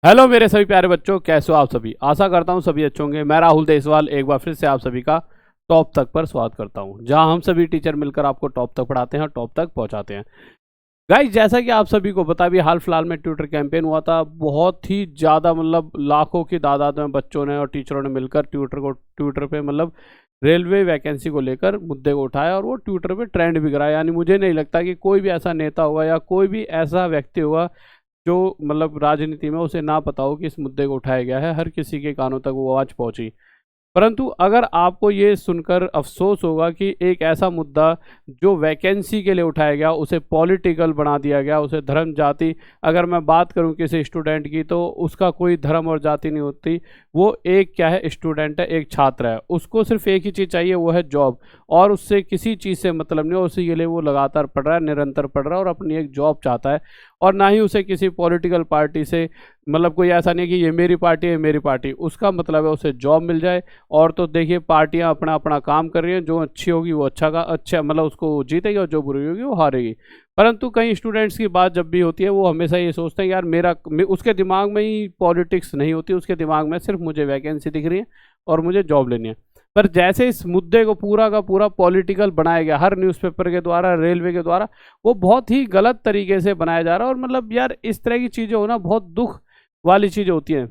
Hello मेरे सभी प्यारे बच्चों, कैसे हो आप सभी। आशा करता हूँ सभी अच्छे होंगे। मैं राहुल देसवाल एक बार फिर से आप सभी का टॉप तक पर स्वागत करता हूँ, जहाँ हम सभी टीचर मिलकर आपको टॉप तक पढ़ाते हैं और टॉप तक पहुँचाते हैं। गाइस, जैसा कि आप सभी को पता भी, हाल फिलहाल में ट्विटर कैंपेन हुआ था। बहुत ही ज़्यादा लाखों की तादाद में बच्चों ने और टीचरों ने मिलकर ट्विटर पे रेलवे वैकेंसी को लेकर मुद्दे को उठाया और वो ट्विटर पे ट्रेंड भी कराया। यानी मुझे नहीं लगता कि कोई भी ऐसा नेता होगा या कोई भी ऐसा व्यक्ति होगा जो राजनीति में उसे ना पता हो कि इस मुद्दे को उठाया गया है। हर किसी के कानों तक वो आवाज़ पहुंची। परंतु अगर आपको ये सुनकर अफसोस होगा कि एक ऐसा मुद्दा जो वैकेंसी के लिए उठाया गया उसे पॉलिटिकल बना दिया गया, उसे धर्म जाति, अगर मैं बात करूं किसी स्टूडेंट की तो उसका कोई धर्म और जाति नहीं होती। वो एक क्या है, स्टूडेंट है, एक छात्र है। उसको सिर्फ एक ही चीज़ चाहिए, वो है जॉब। और उससे किसी चीज़ से मतलब नहीं, उसी के लिए वो लगातार पढ़ रहा है, निरंतर पढ़ रहा है और अपनी एक जॉब चाहता है। और ना ही उसे किसी पॉलिटिकल पार्टी से कोई ऐसा नहीं है कि ये मेरी पार्टी है, मेरी पार्टी। उसका मतलब है उसे जॉब मिल जाए। और तो देखिए, पार्टियां अपना अपना काम कर रही हैं। जो अच्छी होगी वो अच्छा उसको जीतेगी और जो बुरी होगी वो हारेगी। परंतु कई स्टूडेंट्स की बात जब भी होती है वो हमेशा ये सोचते हैं यार उसके दिमाग में ही पॉलिटिक्स नहीं होती, उसके दिमाग में सिर्फ मुझे वैकेंसी दिख रही है और मुझे जॉब लेनी है। पर जैसे इस मुद्दे को पूरा का पूरा पॉलिटिकल बनाया गया, हर न्यूज़पेपर के द्वारा, रेलवे के द्वारा, वो बहुत ही गलत तरीके से बनाया जा रहा है। और यार, इस तरह की चीज़ें होना बहुत दुख वाली चीज़ें होती हैं।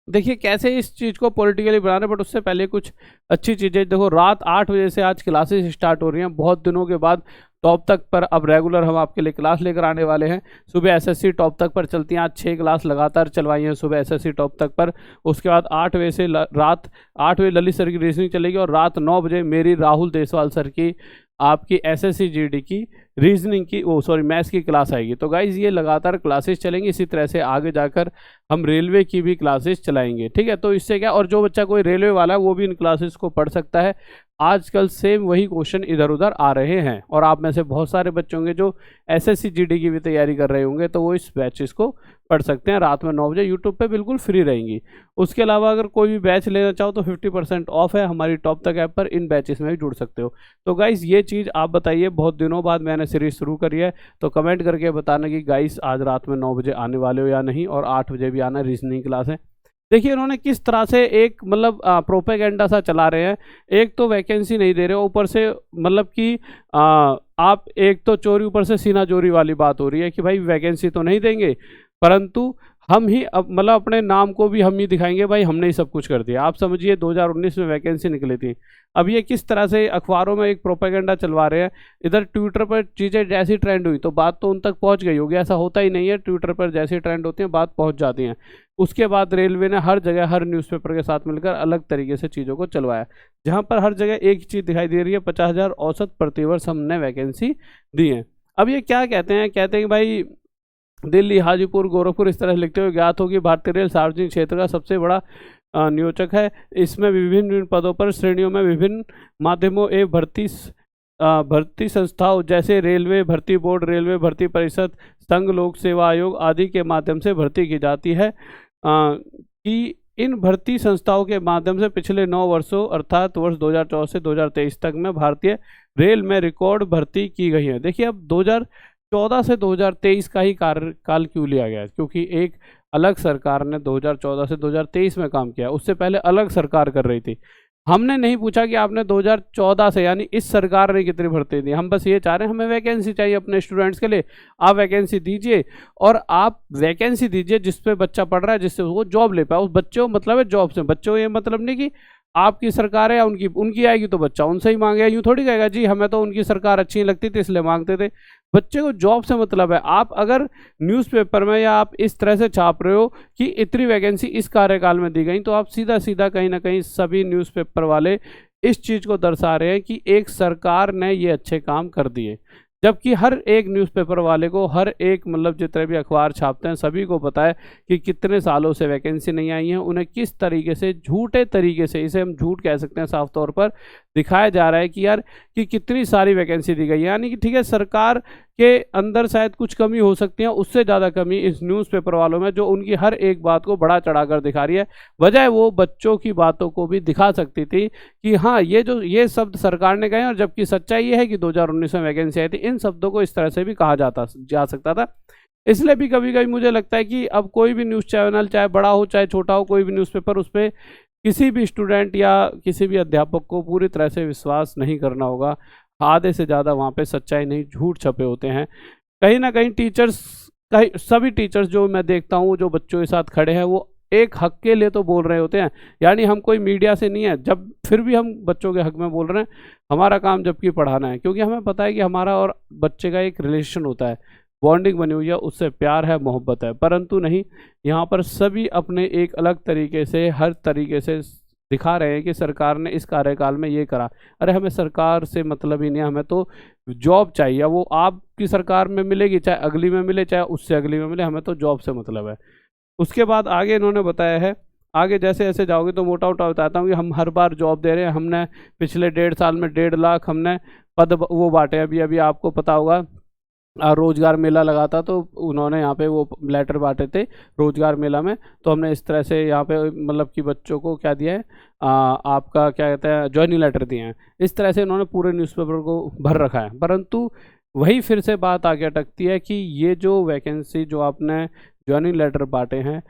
देखिए कैसे इस चीज़ को पॉलिटिकली बना रहे, बट उससे पहले कुछ अच्छी चीज़ें देखो। रात 8 बजे से आज क्लासेस स्टार्ट हो रही हैं, बहुत दिनों के बाद टॉप तक पर अब रेगुलर हम आपके लिए क्लास लेकर आने वाले हैं। सुबह एसएससी टॉप तक पर चलती हैं। आज 6 क्लास लगातार चलवाई हैं सुबह एसएससी टॉप तक पर। उसके बाद 8 बजे से रात 8 बजे ललित सर की रीजनिंग चलेगी और रात 9 बजे मेरी राहुल देसवाल सर की आपकी एसएससी जीडी की रीजनिंग की मैथ्स की क्लास आएगी। तो गाइज ये लगातार क्लासेस चलेंगी। इसी तरह से आगे जाकर हम रेलवे की भी क्लासेस चलाएंगे, ठीक है। तो इससे क्या, और जो बच्चा कोई रेलवे वाला है वो भी इन क्लासेस को पढ़ सकता है। आजकल सेम वही क्वेश्चन इधर उधर आ रहे हैं और आप में से बहुत सारे बच्चे होंगे जो एसएससी जीडी की भी तैयारी कर रहे होंगे, तो वो इस बैचेस को पढ़ सकते हैं। रात में 9 बजे यूट्यूब पे बिल्कुल फ्री रहेंगी। उसके अलावा अगर कोई भी बैच लेना चाहो तो 50% ऑफ है हमारी टॉप तक ऐप पर। इन बैचेस में भी जुड़ सकते हो। तो गाइस ये चीज़ आप बताइए, बहुत दिनों बाद मैंने सीरीज शुरू करी है, तो कमेंट करके बताना कि गाइस आज रात में 9 बजे आने वाले हो या नहीं, और 8 बजे भी आना, रीजनिंग क्लास है। देखिए इन्होंने किस तरह से एक प्रोपेगेंडा सा चला रहे हैं। एक तो वैकेंसी नहीं दे रहे, ऊपर से कि आप एक तो चोरी, ऊपर से सीना चोरी वाली बात हो रही है कि भाई वैकेंसी तो नहीं देंगे, परंतु हम ही अब अपने नाम को भी हम ही दिखाएंगे, भाई हमने ही सब कुछ कर दिया। आप समझिए 2019 में वैकेंसी निकली थी। अब ये किस तरह से अखबारों में एक प्रोपेगेंडा चलवा रहे हैं। इधर ट्विटर पर चीज़ें जैसी ट्रेंड हुई तो बात तो उन तक पहुंच गई होगी। ऐसा होता ही नहीं है, ट्विटर पर जैसी ट्रेंड होती है बात पहुंच जाती है। उसके बाद रेलवे ने हर जगह हर न्यूज़पेपर के साथ मिलकर अलग तरीके से चीज़ों को चलवाया, जहाँ पर हर जगह एक ही चीज़ दिखाई दे रही है, 50,000 औसत प्रतिवर्ष हमने वैकेंसी दी है। अब ये क्या कहते हैं कि भाई दिल्ली, हाजीपुर, गोरखपुर, इस तरह लिखते हुए ज्ञात हो कि भारतीय रेल सार्वजनिक क्षेत्र का सबसे बड़ा नियोजक है। इसमें विभिन्न पदों पर श्रेणियों में विभिन्न माध्यमों एवं भर्ती संस्थाओं जैसे रेलवे भर्ती बोर्ड, रेलवे भर्ती परिषद, संघ लोक सेवा आयोग आदि के माध्यम से भर्ती की जाती है। कि इन भर्ती संस्थाओं के माध्यम से पिछले 9 वर्षों अर्थात वर्ष 2014 से 2023 तक में भारतीय रेल में रिकॉर्ड भर्ती की गई है। देखिए अब 2014 से 2023 का ही कार्यकाल क्यों लिया गया है, क्योंकि एक अलग सरकार ने 2014 से 2023 में काम किया, उससे पहले अलग सरकार कर रही थी। हमने नहीं पूछा कि आपने 2014 से, यानी इस सरकार ने कितनी भर्ती दी। हम बस ये चाह रहे हैं, हमें वैकेंसी चाहिए अपने स्टूडेंट्स के लिए। आप वैकेंसी दीजिए, और आप वैकेंसी दीजिए जिस पे बच्चा पढ़ रहा है, जिससे वो जॉब ले पाए। उस बच्चे को मतलब है जॉब से, बच्चों को ये मतलब नहीं कि आपकी सरकार है या उनकी आएगी तो बच्चा उनसे ही मांगेगा। यूँ थोड़ी कहेगा जी हमें तो उनकी सरकार अच्छी लगती थी इसलिए मांगते थे। बच्चे को जॉब से मतलब है। आप अगर न्यूज़पेपर में या आप इस तरह से छाप रहे हो कि इतनी वैकेंसी इस कार्यकाल में दी गई, तो आप सीधा सीधा कहीं ना कहीं सभी न्यूज़पेपर वाले इस चीज़ को दर्शा रहे हैं कि एक सरकार ने ये अच्छे काम कर दिए। जबकि हर एक न्यूज़पेपर वाले को, हर एक जितने भी अखबार छापते हैं सभी को पता है कि कितने सालों से वैकेंसी नहीं आई है। उन्हें किस तरीके से झूठे तरीके से, इसे हम झूठ कह सकते हैं साफ तौर पर, दिखाया जा रहा है कि यार कि कितनी सारी वैकेंसी दी गई है। यानी कि ठीक है, सरकार के अंदर शायद कुछ कमी हो सकती है, उससे ज़्यादा कमी इस न्यूज़पेपर वालों में, जो उनकी हर एक बात को बढ़ा चढ़ाकर दिखा रही है। बजाय वो बच्चों की बातों को भी दिखा सकती थी कि हाँ ये शब्द सरकार ने कहे, और जबकि सच्चाई ये है कि 2019 में वैकेंसी आई थी। इन शब्दों को इस तरह से भी कहा जा सकता था। इसलिए भी कभी कभी मुझे लगता है कि अब कोई भी न्यूज़ चैनल, चाहे बड़ा हो चाहे छोटा हो, कोई भी न्यूज़पेपर, उस पर किसी भी स्टूडेंट या किसी भी अध्यापक को पूरी तरह से विश्वास नहीं करना होगा। आधे से ज़्यादा वहाँ पे सच्चाई नहीं, झूठ छपे होते हैं। कहीं ना कहीं टीचर्स, सभी टीचर्स जो मैं देखता हूँ जो बच्चों के साथ खड़े हैं, वो एक हक के लिए तो बोल रहे होते हैं, यानी हम कोई मीडिया से नहीं है, जब फिर भी हम बच्चों के हक में बोल रहे हैं। हमारा काम जबकि पढ़ाना है, क्योंकि हमें पता है कि हमारा और बच्चे का एक रिलेशन होता है, बॉन्डिंग बनी हुई है, उससे प्यार है, मोहब्बत है। परंतु नहीं, यहाँ पर सभी अपने एक अलग तरीके से, हर तरीके से दिखा रहे हैं कि सरकार ने इस कार्यकाल में ये करा। अरे हमें सरकार से मतलब ही नहीं, हमें तो जॉब चाहिए। वो आपकी सरकार में मिलेगी, चाहे अगली में मिले, चाहे उससे अगली में मिले, हमें तो जॉब से मतलब है। उसके बाद आगे इन्होंने बताया है, आगे जैसे जैसे जाओगे तो मोटा मोटा बताता हूँ कि हम हर बार जॉब दे रहे हैं। हमने पिछले 1.5 साल में 1.5 लाख हमने पद वो बांटे। अभी अभी आपको पता होगा रोजगार मेला लगा था, तो उन्होंने यहाँ पे वो लेटर बांटे थे रोजगार मेला में। तो हमने इस तरह से यहाँ पे मतलब कि बच्चों को क्या दिया है, आपका क्या कहते हैं, ज्वाइनिंग लेटर दिए हैं। इस तरह से इन्होंने पूरे न्यूज़पेपर को भर रखा है। परंतु वही फिर से बात आगे अटकती है कि ये जो वैकेंसी जो आपने ज्वाइनिंग लेटर बांटे हैं,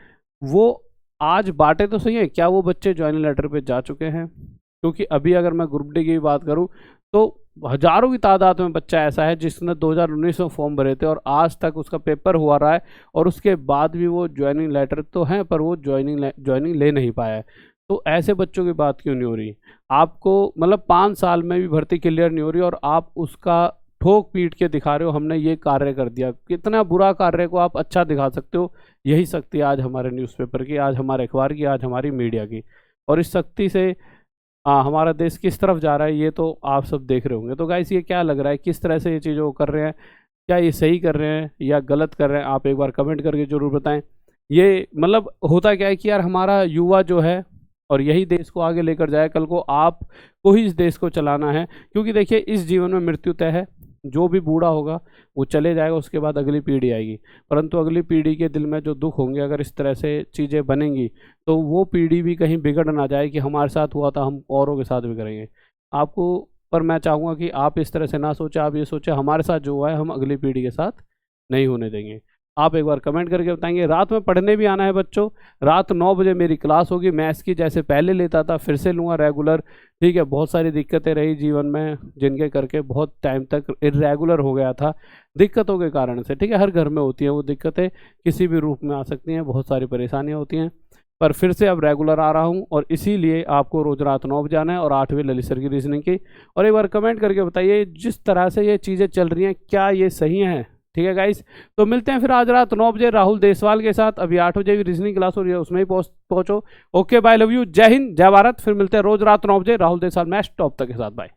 वो आज बांटे तो सही है, क्या वो बच्चे ज्वाइनिंग लेटर पे जा चुके हैं? क्योंकि अभी अगर मैं ग्रुप डी की भी बात करूं तो हजारों की तादाद में बच्चा ऐसा है जिसने 2019 में फॉर्म भरे थे और आज तक उसका पेपर हुआ रहा है, और उसके बाद भी वो ज्वाइनिंग लेटर तो है पर वो ज्वाइनिंग ले नहीं पाया है। तो ऐसे बच्चों की बात क्यों नहीं हो रही? आपको मतलब 5 साल में भी भर्ती क्लियर नहीं हो रही और आप उसका ठोक पीट के दिखा रहे हो हमने ये कार्य कर दिया। कितना बुरा कार्य को आप अच्छा दिखा सकते हो? यही शक्ति आज हमारे न्यूज़पेपर की, आज हमारे अखबार की, आज हमारी मीडिया की। और इस शक्ति से हमारा देश किस तरफ जा रहा है ये तो आप सब देख रहे होंगे। तो गाइस ये क्या लग रहा है, किस तरह से ये चीज़ों को कर रहे हैं? क्या ये सही कर रहे हैं या गलत कर रहे हैं? आप एक बार कमेंट करके ज़रूर बताएं। ये मतलब होता क्या है कि यार हमारा युवा जो है और यही देश को आगे लेकर जाए, कल को आपको ही इस देश को चलाना है। क्योंकि देखिए इस जीवन में मृत्यु तय है, जो भी बूढ़ा होगा वो चले जाएगा, उसके बाद अगली पीढ़ी आएगी। परंतु अगली पीढ़ी के दिल में जो दुख होंगे, अगर इस तरह से चीज़ें बनेंगी तो वो पीढ़ी भी कहीं बिगड़ ना जाए कि हमारे साथ हुआ था हम औरों के साथ भी करेंगे। आपको पर मैं चाहूँगा कि आप इस तरह से ना सोचें, आप ये सोचें हमारे साथ जो हुआ है हम अगली पीढ़ी के साथ नहीं होने देंगे। आप एक बार कमेंट करके बताएंगे। रात में पढ़ने भी आना है बच्चों, रात 9 बजे मेरी क्लास होगी। मैथ्स की जैसे पहले लेता था फिर से लूँगा रेगुलर, ठीक है। बहुत सारी दिक्कतें रही जीवन में जिनके करके बहुत टाइम तक इरेगुलर हो गया था दिक्कतों के कारण से, ठीक है। हर घर में होती हैं वो दिक्कतें, किसी भी रूप में आ सकती हैं, बहुत सारी परेशानियाँ होती हैं। पर फिर से अब रेगुलर आ रहा हूँ और इसीलिए आपको रोज़ रात 9 बजे आना है और 8वीं ललित सर की रीजनिंग की। और एक बार कमेंट करके बताइए जिस तरह से ये चीज़ें चल रही हैं क्या ये सही हैं? ठीक है गाइस, तो मिलते हैं फिर आज रात 9 बजे राहुल देसवाल के साथ। अभी 8 बजे भी रीजनिंग क्लास हो रही है, उसमें ही पहुंचो। ओके बाय, लव यू, जय हिंद, जय भारत। फिर मिलते हैं रोज रात 9 बजे राहुल देसवाल मैच टॉप तक के साथ। बाय।